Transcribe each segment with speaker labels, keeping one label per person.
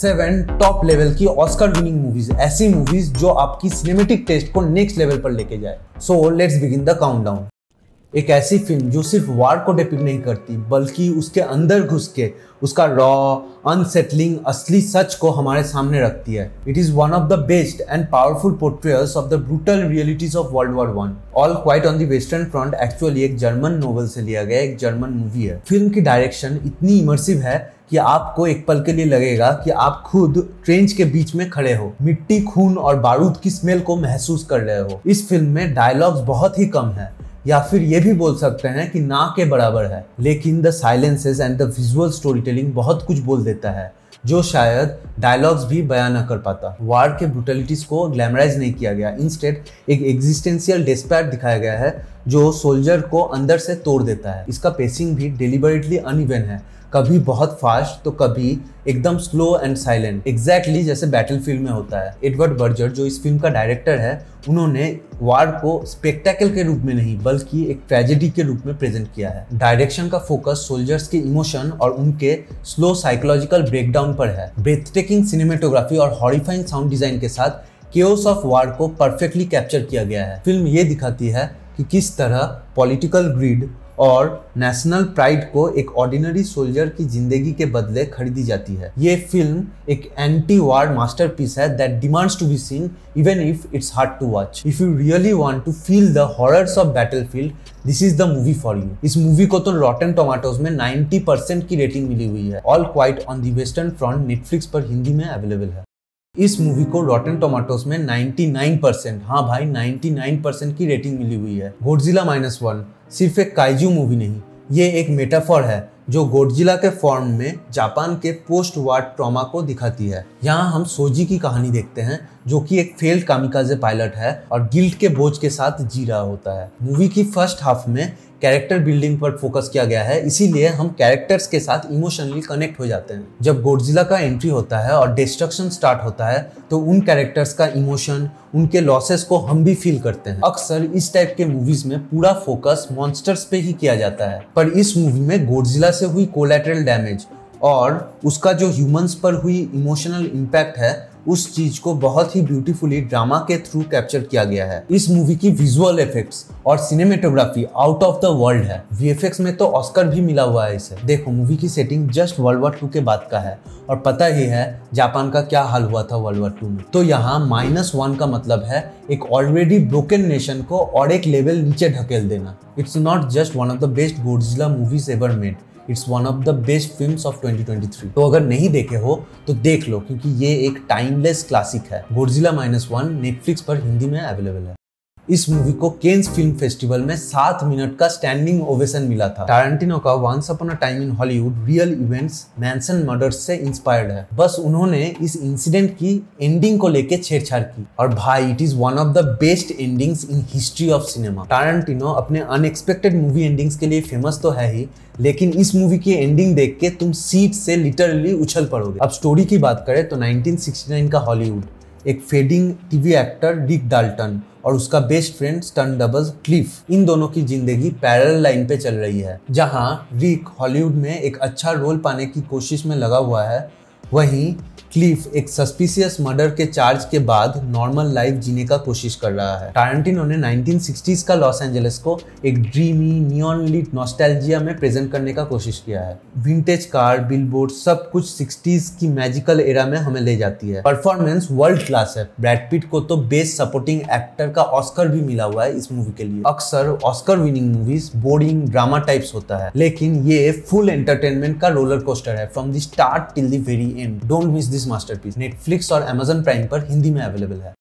Speaker 1: 7 top level की Oscar winning movies, ऐसी movies जो आपकी सिनेमेटिक टेस्ट को नेक्स्ट लेवल पर लेके जाए। So let's begin the countdown. एक ऐसी फिल्म जो सिर्फ वार को डिपिक्ट नहीं करती बल्कि उसके अंदर घुस के उसका रॉ अनसेटलिंग असली सच को हमारे सामने रखती है। It is one of the best and powerful portrayals of the brutal realities of World War 1। All Quiet on the Western Front actually एक जर्मन नोवेल से लिया गया एक जर्मन मूवी है। फिल्म की डायरेक्शन इतनी इमर्सिव है कि आपको एक पल के लिए लगेगा कि आप खुद ट्रेंच के बीच में खड़े हो, मिट्टी, खून और बारूद की स्मेल को महसूस कर रहे हो। इस फिल्म में डायलॉग्स बहुत ही कम है, या फिर ये भी बोल सकते हैं कि ना के बराबर है, लेकिन the silences and the visual story telling बहुत कुछ बोल देता है जो शायद डायलॉग्स भी बयान न कर पाता। वार के ब्रूटलिटीज को ग्लैमराइज नहीं किया गया, इंस्टेड एक एग्जिस्टेंशियल डेस्पैर दिखाया गया है जो सोल्जर को अंदर से तोड़ देता है। इसका पेसिंग भी डेलिबरेटली अनइवन है, कभी बहुत फास्ट तो कभी एकदम स्लो एंड साइलेंट, एग्जैक्टली जैसे बैटलफील्ड में होता है। एडवर्ड बर्जर जो इस फिल्म का डायरेक्टर है, उन्होंने वार को स्पेक्टेकल के रूप में नहीं बल्कि एक ट्रेजेडी के रूप में प्रेजेंट किया है। डायरेक्शन का फोकस सोल्जर्स के इमोशन और उनके स्लो साइकोलॉजिकल ब्रेकडाउन पर है। ब्रेथटेकिंग सिनेमेटोग्राफी और हॉरिफाइंग साउंड डिजाइन के साथ केओस ऑफ वार को परफेक्टली कैप्चर किया गया है। फिल्म ये दिखाती है कि किस तरह पॉलिटिकल ग्रीड और नेशनल प्राइड को एक ऑर्डिनरी सोल्जर की जिंदगी के बदले खरीदी जाती है। ये फिल्म एक एंटी वार मास्टरपीस है that demands to be seen even if it's hard to watch. If you really want to feel the horrors of battlefield, this is the movie for you. इस movie को तो रॉटन tomatoes में 90% की rating मिली हुई है। All Quiet on the Western front Netflix पर हिंदी में available है। इस मूवी को रॉटन टोमेटोज में 99%, हाँ भाई 99% की रेटिंग मिली हुई है। गॉडजिला -1 सिर्फ एक काइजू मूवी नहीं, ये एक मेटाफर है जो गॉडजिला के फॉर्म में जापान के पोस्ट वार ट्रॉमा को दिखाती है। यहाँ हम सोजी की कहानी देखते हैं जो कि एक फेल्ड कामिकाजे पायलट है और गिल्ट के बोझ के साथ जी रहा होता है। मूवी की फर्स्ट हाफ में कैरेक्टर बिल्डिंग पर फोकस किया गया है, इसीलिए हम कैरेक्टर्स के साथ इमोशनली कनेक्ट हो जाते हैं। जब गॉडजिला का एंट्री होता है और डिस्ट्रक्शन स्टार्ट होता है तो उन कैरेक्टर्स का इमोशन, उनके लॉसेस को हम भी फील करते हैं। अक्सर इस टाइप के मूवीज में पूरा फोकस मॉन्स्टर्स पे ही किया जाता है, पर इस मूवी में गॉडजिला से हुई कोलैटरल डैमेज और उसका जो ह्यूमंस पर हुई इमोशनल इम्पैक्ट है, उस चीज को बहुत ही ब्यूटीफुली ड्रामा के थ्रू कैप्चर किया गया है। इस मूवी की विजुअल इफेक्ट्स और cinematography out of the world है। वीएफएक्स में तो ऑस्कर भी मिला हुआ है इसे। देखो, मूवी की सेटिंग जस्ट वर्ल्ड वॉर 2 के बाद का है और पता ही है जापान का क्या हाल हुआ था वर्ल्ड वॉर 2 में। तो यहाँ -1 का मतलब है एक ऑलरेडी ब्रोकन नेशन को और एक लेवल नीचे ढकेल देना। It's not just one of the best Godzilla movies ever made, it's one of the best films of 2023। तो अगर नहीं देखे हो तो देख लो, क्योंकि ये एक टाइमलेस क्लासिक है। गॉडजिला -1 नेटफ्लिक्स पर हिंदी में अवेलेबल है। इस मूवी को केन्स फिल्म फेस्टिवल में 7 मिनट का स्टैंडिंग ओवेशन मिला था। टारंटिनो का once upon a time in Hollywood real events Manson murders से इंस्पायर्ड है। बस उन्होंने इस इंसिडेंट की एंडिंग को लेके छेड़छाड़ की और भाई it is one of the best endings in history of cinema. टारंटिनो अपने अनएक्सपेक्टेड मूवी एंडिंग्स के लिए फेमस तो है ही, लेकिन इस मूवी की एंडिंग देख के तुम सीट से लिटरली उछल पड़ोगे। अब स्टोरी की बात करें तो 1969 का हॉलीवुड, एक fading TV actor Rick Dalton और उसका best friend stunt double Cliff, इन दोनों की जिंदगी पैरेलल लाइन पे चल रही है। जहां रिक हॉलीवुड में एक अच्छा रोल पाने की कोशिश में लगा हुआ है, वहीं क्लिफ एक सस्पिशियस मर्डर के चार्ज के बाद नॉर्मल लाइफ जीने का कोशिश कर रहा है। टारंटिनो ने 1960s का लॉस एंजलिस को एक ड्रीमी नियॉन लिट नॉस्टैल्जिया में प्रेजेंट करने का कोशिश किया है। विंटेज कार, बिलबोर्ड, सब कुछ 60s की मैजिकल एरा में हमें ले जाती है। परफॉर्मेंस वर्ल्ड क्लास है। ब्रैड पिट को तो बेस्ट सपोर्टिंग एक्टर का ऑस्कर भी मिला हुआ है इस मूवी के लिए। अक्सर Oscar winning movies boring drama types होता है, लेकिन ये फुल एंटरटेनमेंट का रोलर कोस्टर है from the start till the very and. Don't miss masterpiece. Netflix और Amazon प्राइम पर हिंदी में अवेलेबल है।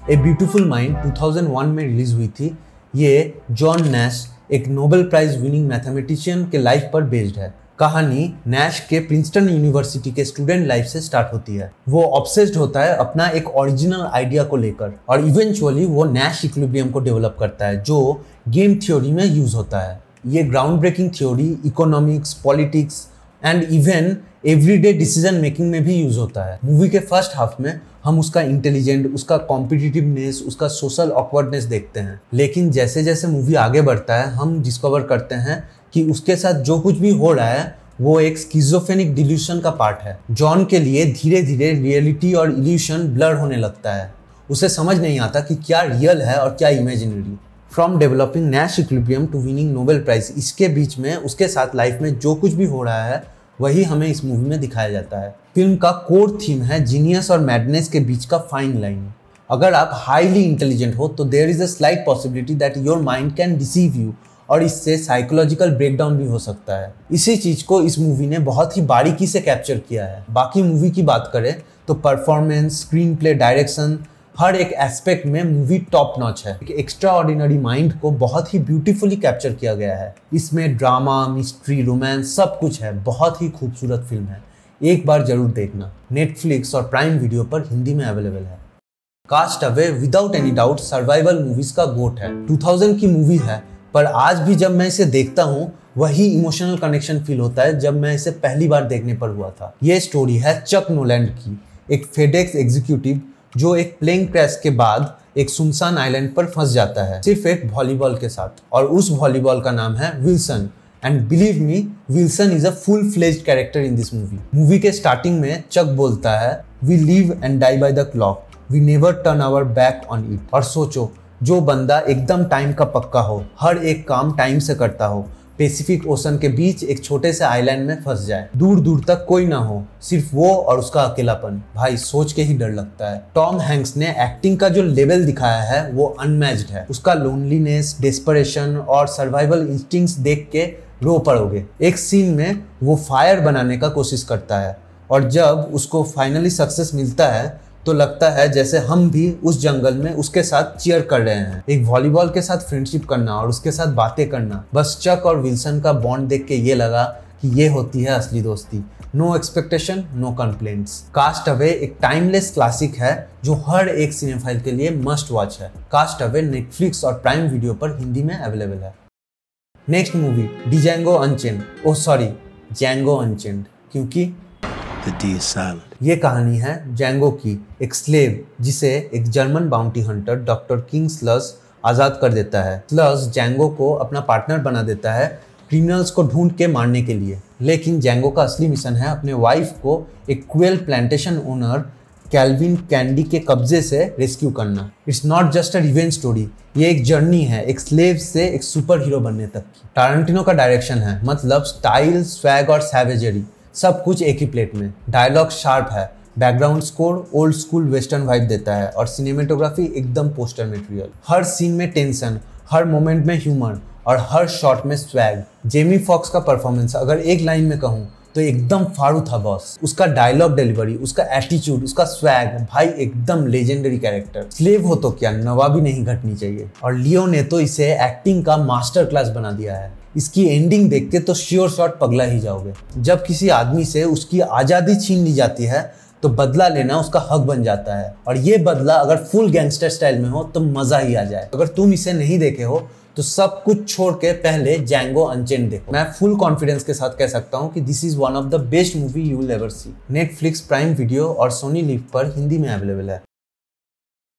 Speaker 1: ए ब्यूटीफुल माइंड 2001 में रिलीज हुई थी। ये जॉन नैश, एक नोबेल प्राइज विनिंग मैथमेटिशियन के लाइफ पर बेस्ड है। कहानी नैश के प्रिंसटन यूनिवर्सिटी के स्टूडेंट लाइफ से स्टार्ट होती है। वो ऑब्सेस्ड होता है अपना एक ओरिजिनल आइडिया को लेकर और इवेंचुअली वो नैश इक्विलिब्रियम को डेवलप करता है जो गेम थ्योरी में यूज होता है। ये ground breaking theory economics, politics and even everyday decision making में भी यूज होता है। मूवी के फर्स्ट हाफ में हम उसका इंटेलिजेंट, उसका कॉम्पिटिटिवनेस, उसका सोशल ऑकवर्डनेस देखते हैं, लेकिन जैसे जैसे मूवी आगे बढ़ता है हम डिस्कवर करते हैं कि उसके साथ जो कुछ भी हो रहा है वो एक स्किज़ोफ्रेनिक डिल्यूशन का पार्ट है। जॉन के लिए धीरे धीरे रियलिटी और इल्यूशन ब्लर होने लगता है। उसे समझ नहीं आता कि क्या रियल है और क्या imaginary. From developing Nash equilibrium to winning Nobel prize, इसके बीच में उसके साथ लाइफ में जो कुछ भी हो रहा है वही हमें इस मूवी में दिखाया जाता है। फिल्म का कोर थीम है जीनियस और मैडनेस के बीच का फाइन लाइन। अगर आप हाईली इंटेलिजेंट हो तो there is a slight possibility that your mind can deceive you, और इससे साइकोलॉजिकल ब्रेकडाउन भी हो सकता है। इसी चीज को इस मूवी ने बहुत ही बारीकी से कैप्चर किया है। बाकी मूवी की बात करें तो परफॉर्मेंस, स्क्रीन प्ले, डायरेक्शन, हर एक एस्पेक्ट में मूवी टॉप नॉच है। एक एक्स्ट्रा ऑर्डिनरी माइंड को बहुत ही ब्यूटीफुली कैप्चर किया गया है। इसमें ड्रामा, मिस्ट्री, रोमांस सब कुछ है। बहुत ही खूबसूरत फिल्म है, एक बार जरूर देखना। नेटफ्लिक्स और प्राइम वीडियो पर हिंदी में अवेलेबल है। Cast Away without any doubt survival movies का गोट है। 2000 की मूवी है, पर आज भी जब मैं इसे देखता हूँ वही इमोशनल कनेक्शन फील होता है जब मैं इसे पहली बार देखने पर हुआ था। ये स्टोरी है चक नोलैंड की, एक फेडेक्स एग्जीक्यूटिव जो एक प्लेन क्रैश के बाद एक सुनसान आइलैंड पर फंस जाता है, सिर्फ एक वॉलीबॉल के साथ। और उस वॉलीबॉल का नाम है Wilson. And believe me, Wilson is a full fledged character in this movie. Movie के स्टार्टिंग में चक बोलता है, we live and die by the clock, we never turn our back on it. और सोचो, जो बंदा एकदम टाइम का पक्का हो, हर एक काम टाइम से करता हो, पैसिफिक ओशन के बीच एक छोटे से आइलैंड में फंस जाए, दूर दूर तक कोई ना हो, सिर्फ वो और उसका अकेलापन। भाई सोच के ही डर लगता है। टॉम हैंक्स ने एक्टिंग का जो लेवल दिखाया है वो अनमैच्ड है। उसका लोनलीनेस, डेस्परेशन और सर्वाइवल इंस्टिंक्ट्स देख के रो पड़ोगे। एक सीन में वो फायर बनाने का कोशिश करता है और जब उसको फाइनली सक्सेस मिलता है तो लगता है जैसे हम भी उस जंगल में उसके साथ चीयर कर रहे हैं। एक वॉलीबॉल के साथ फ्रेंडशिप करना और उसके साथ बातें करना, बस चक और विल्सन का बॉन्ड देख के ये लगा कि ये होती है असली दोस्ती। No expectation, no complaints. Cast away एक टाइमलेस क्लासिक है जो हर एक सिनेफाइल के लिए मस्ट वॉच है। कास्ट अवे नेटफ्लिक्स और प्राइम वीडियो पर हिंदी में अवेलेबल है। Next movie Django unchained, Django unchained, क्योंकि ये कहानी है जैंगो की, एक स्लेव जिसे एक German bounty hunter doctor King Schultz आज़ाद कर देता है। स्लज जैंगो को अपना पार्टनर बना देता है क्रिमिनल्स को ढूंढ के मारने के लिए। लेकिन जैंगो का असली मिशन है अपने वाइफ को एक cruel plantation owner Calvin Candie के कब्जे से रेस्क्यू करना। It's not just a revenge story, ये एक जर्नी है एक स्लेव से एक सुपर हीरो बनने तक की। टारंटिनो का डायरेक्शन है, मतलब स्टाइल, स्वैग और सैवेजरी सब कुछ एक ही प्लेट में। डायलॉग शार्प है, background score old school western vibe देता है और सिनेमेटोग्राफी एकदम पोस्टर मटेरियल। हर सीन में टेंशन, हर मोमेंट में ह्यूमर और हर शॉट में स्वैग। जेमी फॉक्स का परफॉर्मेंस अगर एक लाइन में कहूँ तो एकदम फाड़ू था बॉस। उसका डायलॉग डिलीवरी, उसका एटीट्यूड, उसका स्वैग, भाई एकदम लेजेंडरी कैरेक्टर। स्लेव हो तो क्या, नवाबी नहीं घटनी चाहिए। और लियो ने तो इसे एक्टिंग का मास्टर क्लास बना दिया है। इसकी एंडिंग देख के तो श्योर शॉट पगला ही जाओगे। जब किसी आदमी से उसकी आज़ादी छीन ली जाती है तो बदला लेना उसका हक बन जाता है, और ये बदला अगर फुल गैंगस्टर स्टाइल में हो तो मजा ही आ जाए। अगर तुम इसे नहीं देखे हो तो सब कुछ छोड़ के पहले जैंगो अनचेंड देखो। मैं फुल कॉन्फिडेंस के साथ कह सकता हूँ कि this is one of the best movie you will ever see. Netflix, prime video और सोनी लिव पर हिंदी में अवेलेबल है।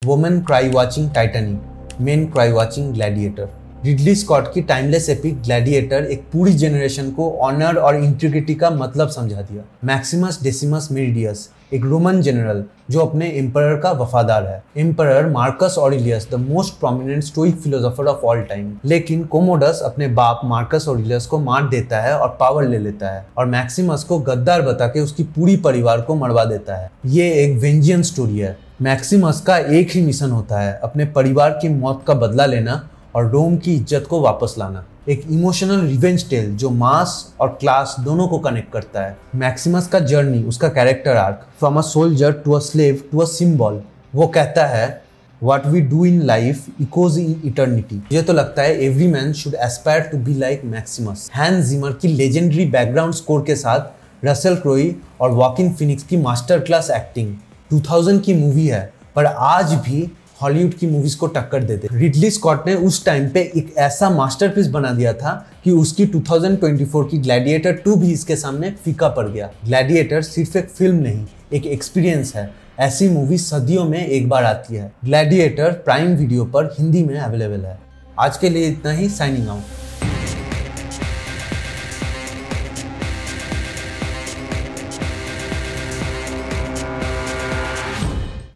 Speaker 1: Women cry watching Titanic, men cry watching Gladiator. Ridley Scott की टाइमलेस एपिक ग्लैडिएटर एक पूरी जनरेशन को honour और integrity का मतलब समझा दिया। मैक्सिमस डेसिमस मेरिडियस एक रोमन जनरल जो अपने एम्परर का वफादार है। Emperor Marcus Aurelius the most prominent stoic philosopher of all time. लेकिन कोमोडस अपने बाप मार्कस ऑरेलियस को मार देता है और पावर ले लेता है और मैक्सिमस को गद्दार बता के उसकी पूरी परिवार को मरवा देता है। ये एक वेंजियंस स्टोरी है। मैक्सिमस का एक ही मिशन होता है, अपने परिवार की मौत का बदला लेना और रोम की इज्जत को वापस लाना। एक इमोशनल रिवेंज टेल जो मास और क्लास दोनों को कनेक्ट करता है। मैक्सिमस का जर्नी, उसका character arc, from a soldier to a slave to a symbol. वो कहता है what we do in life echoes in eternity. मुझे तो लगता है every man should aspire to be like Maximus. Hans Zimmer की लेजेंडरी बैकग्राउंड स्कोर के साथ रसेल क्रोई और वॉकिन फिनिक्स की मास्टर क्लास एक्टिंग। 2000 की मूवी है पर आज भी हॉलीवुड की मूवीज को टक्कर देते। रिडली स्कॉट ने उस टाइम पे एक ऐसा मास्टरपीस बना दिया था कि उसकी 2024 की ग्लैडिएटर 2 भी इसके सामने फीका पड़ गया। ग्लैडिएटर सिर्फ एक फिल्म नहीं, एक एक्सपीरियंस है। ऐसी मूवी सदियों में एक बार आती है। ग्लैडिएटर प्राइम वीडियो पर हिंदी में अवेलेबल है। आज के लिए इतना ही। Signing out.